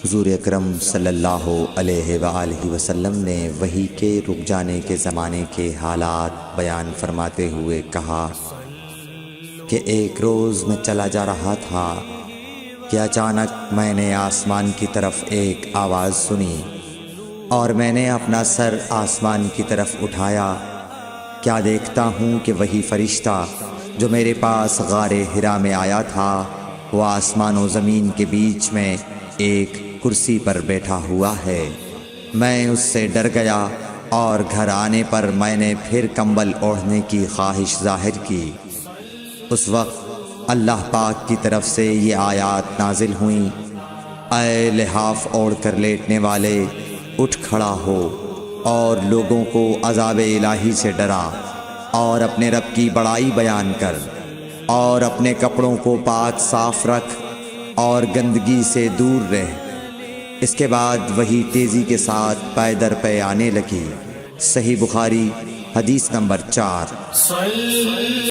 حضور اکرم صلی اللہ علیہ وآلہ وسلم نے وحی کے رک جانے کے زمانے کے حالات بیان فرماتے ہوئے کہا کہ ایک روز میں چلا جا رہا تھا کہ اچانک میں نے آسمان کی طرف ایک آواز سنی اور میں نے اپنا سر آسمان کی طرف اٹھایا۔ کیا دیکھتا ہوں کہ وہی فرشتہ جو میرے پاس غار حرا میں آیا تھا وہ آسمان و زمین کے بیچ میں ایک کرسی پر بیٹھا ہوا ہے۔ میں اس سے ڈر گیا اور گھر آنے پر میں نے پھر کمبل اوڑھنے کی خواہش ظاہر کی۔ اس وقت اللہ پاک کی طرف سے یہ آیات نازل ہوئیں، اے لحاف اوڑھ کر لیٹنے والے، اٹھ کھڑا ہو اور لوگوں کو عذاب الہی سے ڈرا اور اپنے رب کی بڑائی بیان کر اور اپنے کپڑوں کو پاک صاف رکھ اور گندگی سے دور رہ۔ اس کے بعد وہی تیزی کے ساتھ پے در پے آنے لگی۔ صحیح بخاری حدیث نمبر 4۔